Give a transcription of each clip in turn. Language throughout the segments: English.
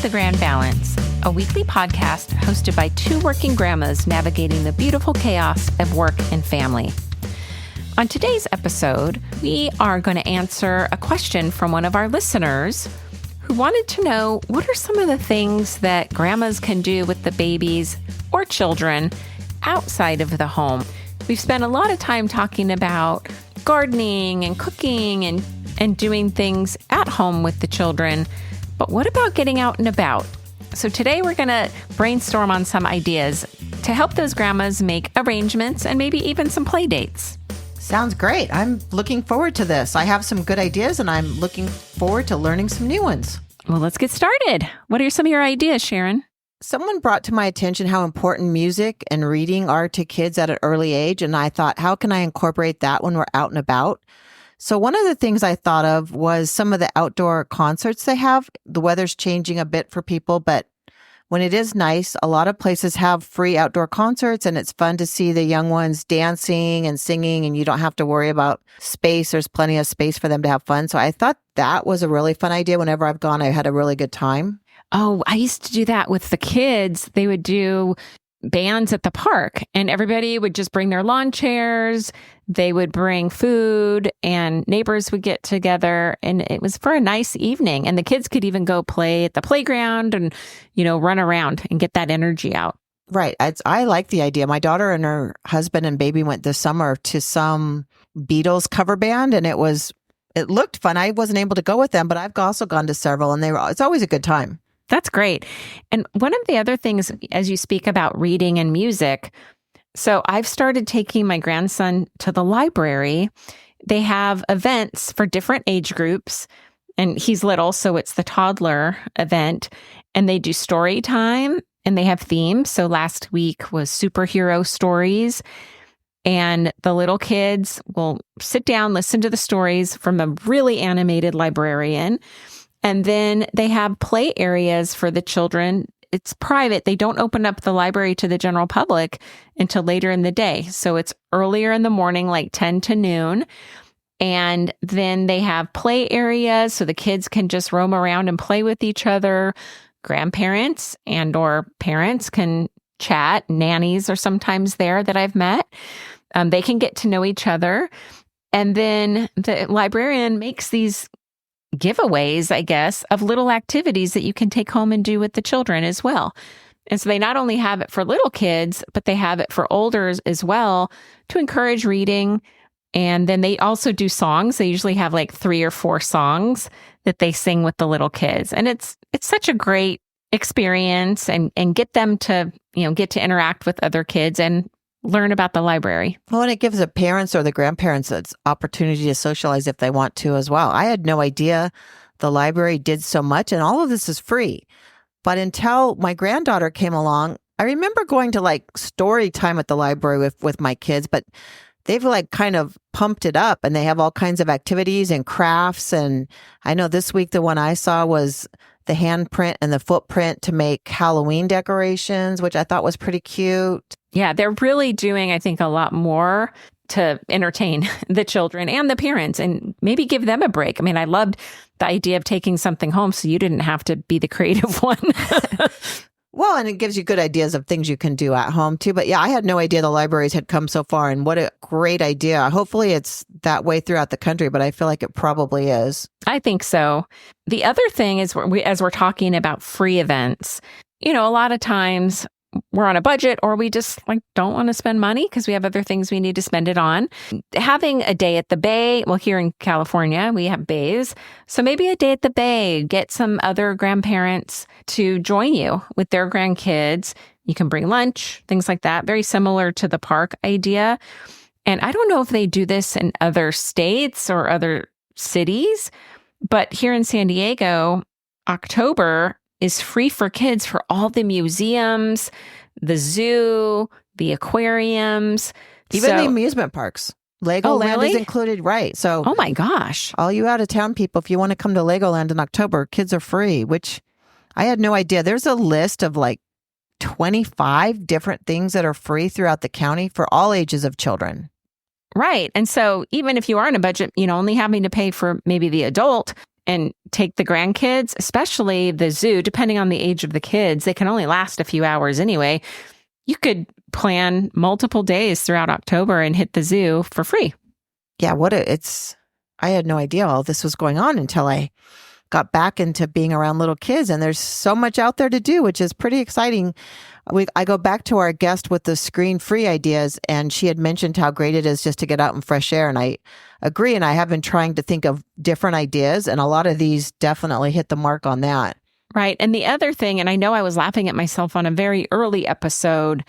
The Grand Balance, a weekly podcast hosted by two working grandmas navigating the beautiful chaos of work and family. On today's episode, we are going to answer a question from one of our listeners who wanted to know what are some of the things that grandmas can do with the babies or children outside of the home. We've spent a lot of time talking about gardening and cooking and doing things at home with the children. But what about getting out and about? So today we're going to brainstorm on some ideas to help those grandmas make arrangements and maybe even some play dates. Sounds great. I'm looking forward to this. I have some good ideas and I'm looking forward to learning some new ones. Well, let's get started. What are some of your ideas, Sharon? Someone brought to my attention how important music and reading are to kids at an early age. And I thought, how can I incorporate that when we're out and about? So one of the things I thought of was some of the outdoor concerts they have. The weather's changing a bit for people, but when it is nice, a lot of places have free outdoor concerts and it's fun to see the young ones dancing and singing and you don't have to worry about space. There's plenty of space for them to have fun. So I thought that was a really fun idea. Whenever I've gone, I had a really good time. Oh, I used to do that with the kids. They would do bands at the park and everybody would just bring their lawn chairs. They would bring food and neighbors would get together and it was for a nice evening. And the kids could even go play at the playground and, run around and get that energy out. Right. I like the idea. My daughter and her husband and baby went this summer to some Beatles cover band and it looked fun. I wasn't able to go with them, but I've also gone to several and it's always a good time. That's great. And one of the other things, as you speak about reading and music, so I've started taking my grandson to the library. They have events for different age groups, and he's little, so it's the toddler event, and they do story time, and they have themes. So last week was superhero stories, and the little kids will sit down, listen to the stories from a really animated librarian. And then they have play areas for the children. It's private. They don't open up the library to the general public until later in the day. So it's earlier in the morning, like 10 to noon. And then they have play areas so the kids can just roam around and play with each other. Grandparents and or parents can chat. Nannies are sometimes there that I've met. They can get to know each other. And then the librarian makes these giveaways, I guess, of little activities that you can take home and do with the children as well. And so they not only have it for little kids, but they have it for olders as well to encourage reading. And then they also do songs. They usually have like 3 or 4 songs that they sing with the little kids. And it's such a great experience and get them to, get to interact with other kids and learn about the library. Well, and it gives the parents or the grandparents an opportunity to socialize if they want to as well. I had no idea the library did so much, and all of this is free. But until my granddaughter came along, I remember going to like story time at the library with my kids, but they've like kind of pumped it up and they have all kinds of activities and crafts. And I know this week the one I saw was the handprint and the footprint to make Halloween decorations, which I thought was pretty cute. Yeah, they're really doing, I think, a lot more to entertain the children and the parents and maybe give them a break. I mean, I loved the idea of taking something home so you didn't have to be the creative one. Well, and it gives you good ideas of things you can do at home too. But yeah, I had no idea the libraries had come so far and what a great idea. Hopefully it's that way throughout the country, but I feel like it probably is. I think so. The other thing is as we're talking about free events, a lot of times we're on a budget or we just don't want to spend money because we have other things we need to spend it on. Having a day at the bay, well, here in California, we have bays. So maybe a day at the bay, get some other grandparents to join you with their grandkids. You can bring lunch, things like that. Very similar to the park idea. And I don't know if they do this in other states or other cities, but here in San Diego, October is free for kids for all the museums, the zoo, the aquariums. Even the amusement parks. Legoland is included, right? So, oh my gosh. All you out of town people, if you want to come to Legoland in October, kids are free, which I had no idea. There's a list of like 25 different things that are free throughout the county for all ages of children. Right. And so even if you are on a budget, only having to pay for maybe the adult, and take the grandkids, especially the zoo, depending on the age of the kids. They can only last a few hours anyway. You could plan multiple days throughout October and hit the zoo for free. Yeah, I had no idea all this was going on until I got back into being around little kids, and there's so much out there to do, which is pretty exciting. I go back to our guest with the screen-free ideas, and she had mentioned how great it is just to get out in fresh air, and I agree, and I have been trying to think of different ideas, and a lot of these definitely hit the mark on that. Right. And the other thing, and I know I was laughing at myself on a very early episode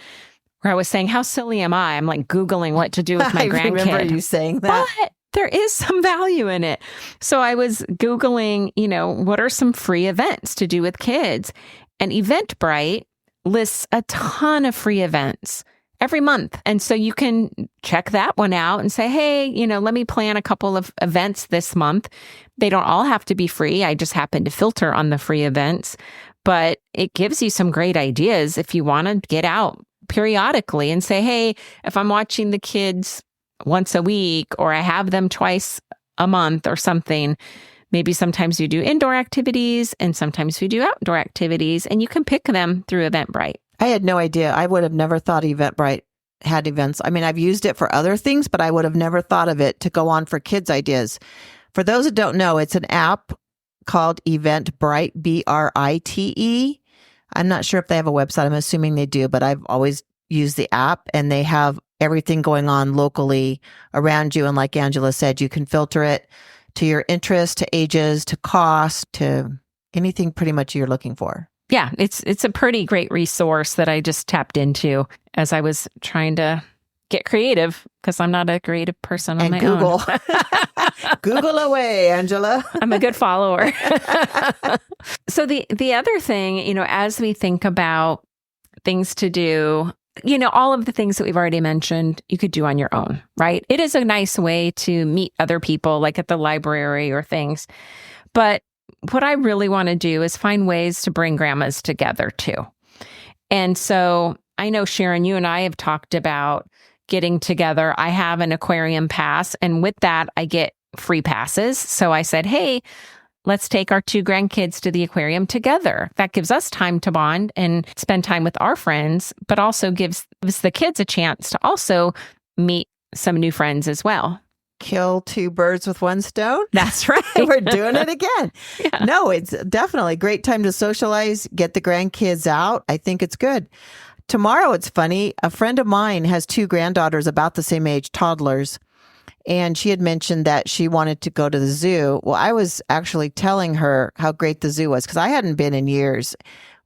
where I was saying, how silly am I? I'm like Googling what to do with my grandkid. I remember you saying that. But there is some value in it. So I was Googling, what are some free events to do with kids? And Eventbrite lists a ton of free events every month. And so you can check that one out and say, hey, let me plan a couple of events this month. They don't all have to be free. I just happen to filter on the free events. But it gives you some great ideas if you want to get out periodically and say, hey, if I'm watching the kids once a week, or I have them twice a month or something. Maybe sometimes you do indoor activities and sometimes we do outdoor activities, and you can pick them through Eventbrite. I had no idea. I would have never thought Eventbrite had events. I mean, I've used it for other things, but I would have never thought of it to go on for kids' ideas. For those that don't know, it's an app called Eventbrite, Brite. I'm not sure if they have a website. I'm assuming they do, but I've always used the app, and they have everything going on locally around you. And like Angela said, you can filter it to your interest, to ages, to cost, to anything pretty much you're looking for. Yeah, it's a pretty great resource that I just tapped into as I was trying to get creative, because I'm not a creative person on and my Google. own. Google away, Angela. I'm a good follower. So the other thing, as we think about things to do, all of the things that we've already mentioned, you could do on your own, right? It is a nice way to meet other people, like at the library or things. But what I really want to do is find ways to bring grandmas together too. And so I know, Sharon, you and I have talked about getting together. I have an aquarium pass, and with that, I get free passes. So I said, hey, let's take our 2 grandkids to the aquarium together. That gives us time to bond and spend time with our friends, but also gives the kids a chance to also meet some new friends as well. Kill 2 birds with 1 stone. That's right. We're doing it again. Yeah. No, it's definitely a great time to socialize, get the grandkids out. I think it's good. Tomorrow, it's funny. A friend of mine has 2 granddaughters about the same age, toddlers. And she had mentioned that she wanted to go to the zoo. Well, I was actually telling her how great the zoo was, because I hadn't been in years.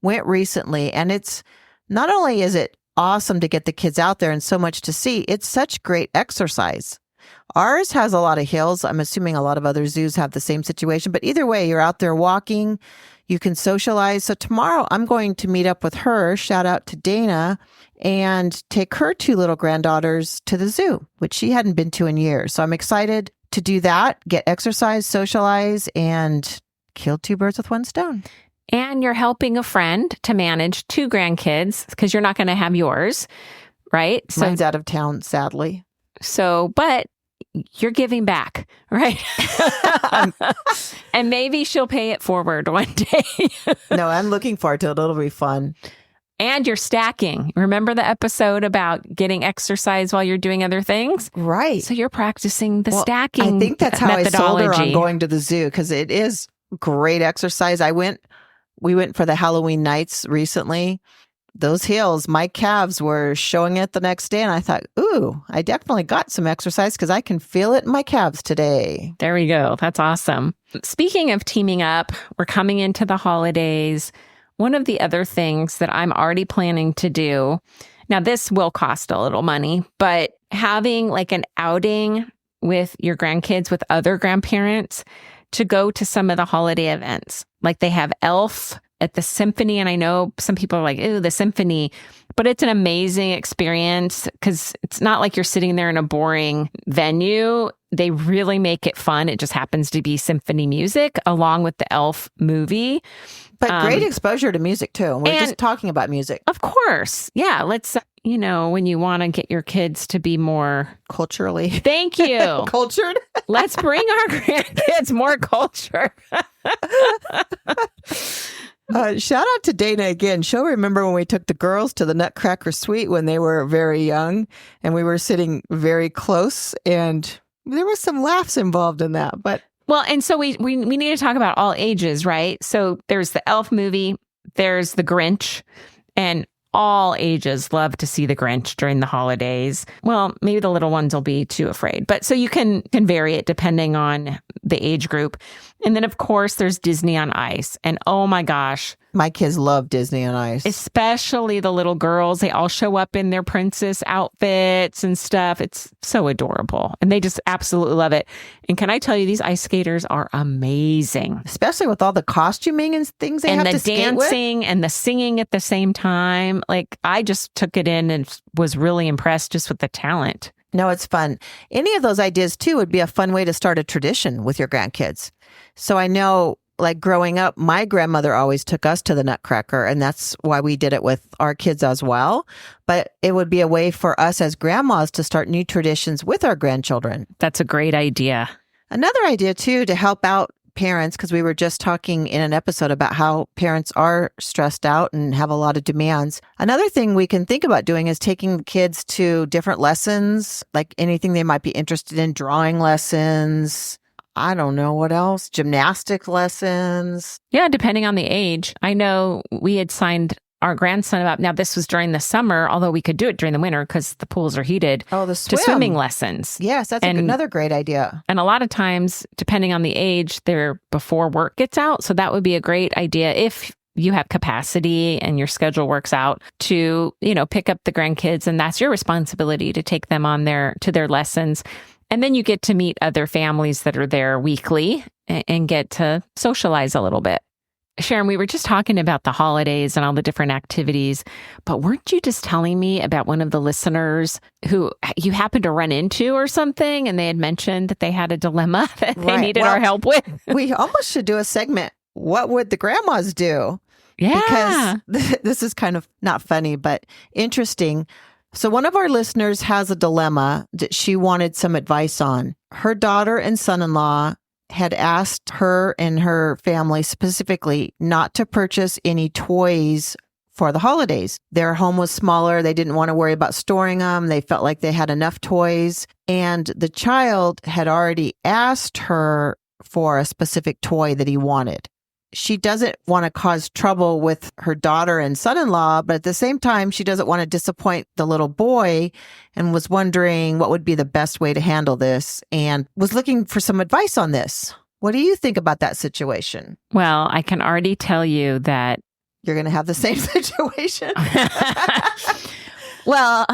Went recently, and it's not only is it awesome to get the kids out there and so much to see, it's such great exercise. Ours has a lot of hills. I'm assuming a lot of other zoos have the same situation, but either way, you're out there walking, you can socialize. So tomorrow I'm going to meet up with her, shout out to Dana, and take her 2 little granddaughters to the zoo, which she hadn't been to in years. So I'm excited to do that, get exercise, socialize, and kill 2 birds with 1 stone. And you're helping a friend to manage 2 grandkids, because you're not going to have yours, right? So, Mine's out of town, sadly. But you're giving back, right? And maybe she'll pay it forward one day. No, I'm looking forward to it. It'll be fun. And you're stacking. Remember the episode about getting exercise while you're doing other things? Right. So you're practicing the stacking. I think that's how I sold her on methodology. going to the zoo, because it is great exercise. We went for the Halloween nights recently. Those hills, my calves were showing it the next day. And I thought, ooh, I definitely got some exercise because I can feel it in my calves today. There we go. That's awesome. Speaking of teaming up, we're coming into the holidays. One of the other things that I'm already planning to do, now this will cost a little money, but having like an outing with your grandkids, with other grandparents, to go to some of the holiday events. Like they have Elf at the Symphony. And I know some people are like, ooh, the Symphony, but it's an amazing experience because it's not like you're sitting there in a boring venue. They really make it fun. It just happens to be symphony music along with the Elf movie. But great exposure to music too. We're just talking about music. Of course. Yeah. Let's, when you want to get your kids to be more culturally. Thank you. Cultured. Let's bring our grandkids more culture. Shout out to Dana again. She'll remember when we took the girls to the Nutcracker Suite when they were very young, and we were sitting very close, and there was some laughs involved in that. But well, and so we need to talk about all ages, right? So there's the Elf movie, there's the Grinch, and all ages love to see the Grinch during the holidays. Well, maybe the little ones will be too afraid, but so you can vary it depending on the age group. And then, of course, there's Disney on Ice. And oh my gosh, my kids love Disney on Ice. Especially the little girls. They all show up in their princess outfits and stuff. It's so adorable. And they just absolutely love it. And can I tell you, these ice skaters are amazing. Especially with all the costuming and things they have to skate with. And the dancing and the singing at the same time. Like, I just took it in and was really impressed just with the talent. No, it's fun. Any of those ideas, too, would be a fun way to start a tradition with your grandkids. So I know, like growing up, my grandmother always took us to the Nutcracker, and that's why we did it with our kids as well. But it would be a way for us as grandmas to start new traditions with our grandchildren. That's a great idea. Another idea, too, to help out parents, because we were just talking in an episode about how parents are stressed out and have a lot of demands. Another thing we can think about doing is taking kids to different lessons, like anything they might be interested in, drawing lessons. I don't know what else, gymnastic lessons. Yeah, depending on the age. I know we had signed our grandson up. Now, this was during the summer, although we could do it during the winter because the pools are heated. Oh, to swimming lessons. Yes, that's another great idea. And a lot of times, depending on the age, they're before work gets out. So that would be a great idea if you have capacity and your schedule works out to, pick up the grandkids. And that's your responsibility to take them on to their lessons. And then you get to meet other families that are there weekly and get to socialize a little bit. Sharon, we were just talking about the holidays and all the different activities, but weren't you just telling me about one of the listeners who you happened to run into or something, and they had mentioned that they had a dilemma that they needed our help with? We almost should do a segment. What would the grandmas do? Yeah. Because this is kind of not funny, but interesting. So one of our listeners has a dilemma that she wanted some advice on. Her daughter and son-in-law had asked her and her family specifically not to purchase any toys for the holidays. Their home was smaller. They didn't want to worry about storing them. They felt like they had enough toys. And the child had already asked her for a specific toy that he wanted. She doesn't want to cause trouble with her daughter and son-in-law, but at the same time, she doesn't want to disappoint the little boy and was wondering what would be the best way to handle this and was looking for some advice on this. What do you think about that situation? Well, I can already tell you that you're going to have the same situation. Well,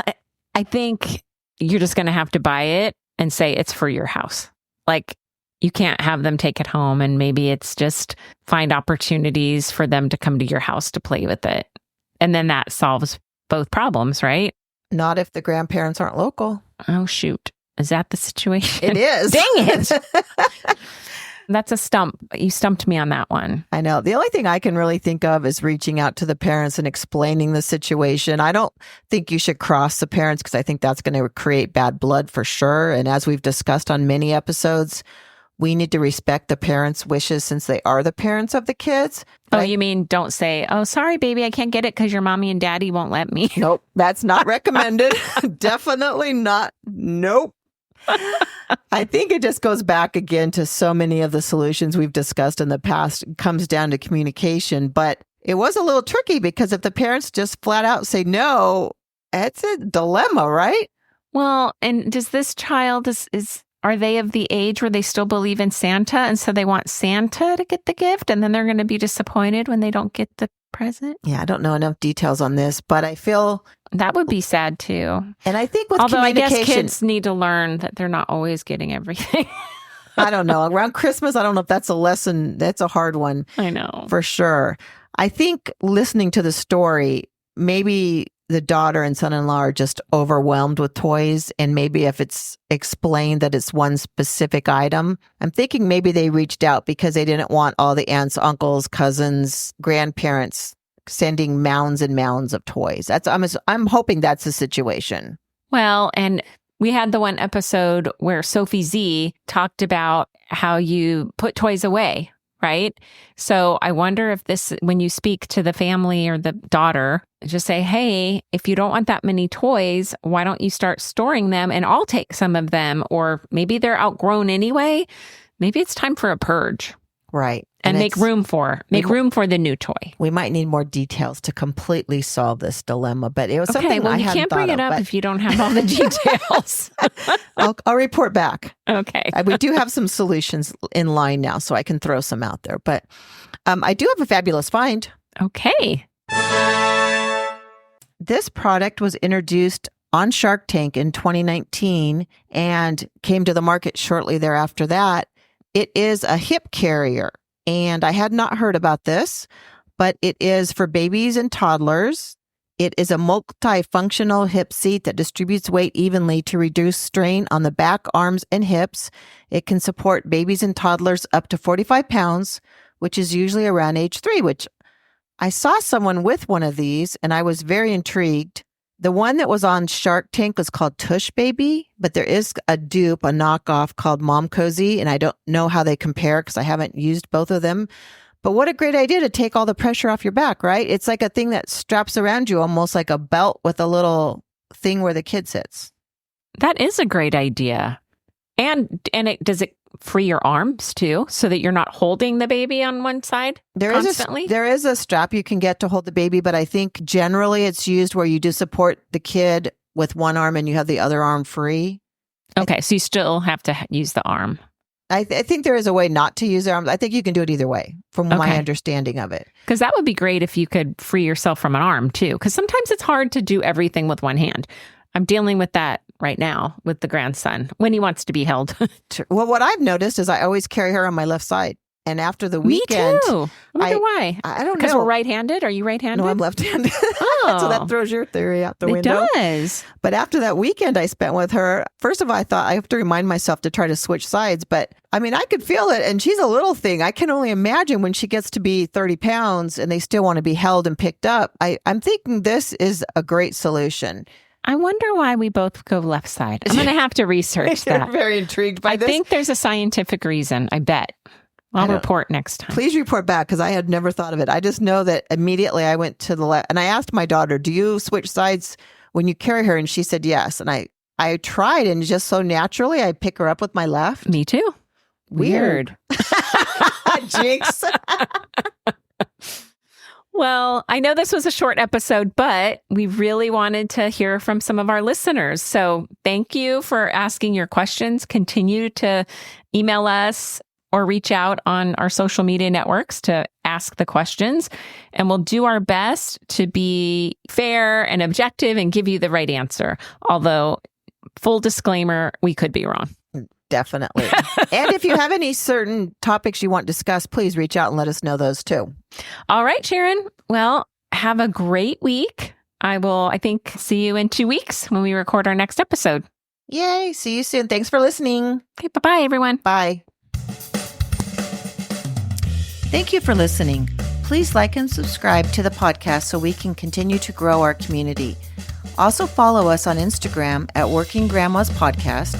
I think you're just going to have to buy it and say it's for your house. Like, you can't have them take it home, and maybe it's just find opportunities for them to come to your house to play with it. And then that solves both problems, right? Not if the grandparents aren't local. Oh, shoot. Is that the situation? It is. Dang it. That's a stump. You stumped me on that one. I know. The only thing I can really think of is reaching out to the parents and explaining the situation. I don't think you should cross the parents because I think that's going to create bad blood for sure. And as we've discussed on many episodes, we need to respect the parents' wishes since they are the parents of the kids. You mean don't say, oh, sorry, baby, I can't get it because your mommy and daddy won't let me. Nope, that's not recommended. Definitely not. Nope. I think it just goes back again to so many of the solutions we've discussed in the past. It comes down to communication, but it was a little tricky because if the parents just flat out say no, it's a dilemma, right? Well, and does this child are they of the age where they still believe in Santa, and so they want Santa to get the gift, and then they're going to be disappointed when they don't get the present? Yeah, I don't know enough details on this, but I feel that would be sad too. And I think with I guess communication, kids need to learn that they're not always getting everything. I don't know. Around Christmas, I don't know if that's a lesson. That's a hard one. I know. For sure. I think listening to the story, maybe the daughter and son-in-law are just overwhelmed with toys. And maybe if it's explained that it's one specific item, I'm thinking maybe they reached out because they didn't want all the aunts, uncles, cousins, grandparents sending mounds and mounds of toys. I'm hoping that's the situation. Well, and we had the one episode where Sophie Z talked about how you put toys away, right? So I wonder if this, when you speak to the family or the daughter, just say, hey, if you don't want that many toys, why don't you start storing them and I'll take some of them? Or maybe they're outgrown anyway. Maybe it's time for a purge. Right. And make room for the new toy. We might need more details to completely solve this dilemma, but it was something well, I you hadn't can't thought bring it of, up if you don't have all the details. I'll report back. Okay. We do have some solutions in line now, so I can throw some out there. But I do have a fabulous find. Okay. This product was introduced on Shark Tank in 2019 and came to the market shortly thereafter that. It is a hip carrier, and I had not heard about this, but it is for babies and toddlers. It is a multifunctional hip seat that distributes weight evenly to reduce strain on the back, arms, and hips. It can support babies and toddlers up to 45 pounds, which is usually around age 3, which I saw someone with one of these, and I was very intrigued. The one that was on Shark Tank was called Tush Baby, but there is a dupe, a knockoff called Mom Cozy, and I don't know how they compare because I haven't used both of them. But what a great idea to take all the pressure off your back, right? It's like a thing that straps around you, almost like a belt with a little thing where the kid sits. That is a great idea. And does it free your arms too, so that you're not holding the baby on one side constantly? There is a strap you can get to hold the baby, but I think generally it's used where you do support the kid with one arm and you have the other arm free. Okay, so you still have to use the arm. I think there is a way not to use the arms. I think you can do it either way, from my understanding of it. Because that would be great if you could free yourself from an arm too, because sometimes it's hard to do everything with one hand. I'm dealing with that right now with the grandson when he wants to be held. Well, what I've noticed is I always carry her on my left side. And after the weekend... Me too. I wonder why. I don't know. Because we're right-handed? Are you right-handed? No, I'm left-handed. Oh. So that throws your theory out the window. It does. But after that weekend I spent with her, first of all, I thought I have to remind myself to try to switch sides. But I mean, I could feel it. And she's a little thing. I can only imagine when she gets to be 30 pounds and they still want to be held and picked up. I'm thinking this is a great solution. I wonder why we both go left side. I'm going to have to research that. You're very intrigued by this. I think there's a scientific reason. I bet. I'll report next time. Please report back, because I had never thought of it. I just know that immediately I went to the left, and I asked my daughter, do you switch sides when you carry her? And she said yes. And I tried, and just so naturally, I pick her up with my left. Me too. Weird. Jinx. Well, I know this was a short episode, but we really wanted to hear from some of our listeners. So thank you for asking your questions. Continue to email us or reach out on our social media networks to ask the questions. And we'll do our best to be fair and objective and give you the right answer. Although, full disclaimer, we could be wrong. Definitely. And if you have any certain topics you want discussed, please reach out and let us know those too. All right, Sharon. Well, have a great week. I will, I think, see you in 2 weeks when we record our next episode. Yay. See you soon. Thanks for listening. Okay, bye-bye, everyone. Bye. Thank you for listening. Please like and subscribe to the podcast so we can continue to grow our community. Also follow us on Instagram at Working Grandmas Podcast,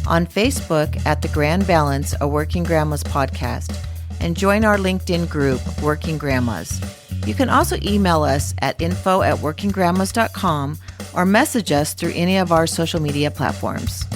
on Facebook at The Grand Balance, a Working Grandmas Podcast, and join our LinkedIn group, Working Grandmas. You can also email us at info@workinggrandmas.com or message us through any of our social media platforms.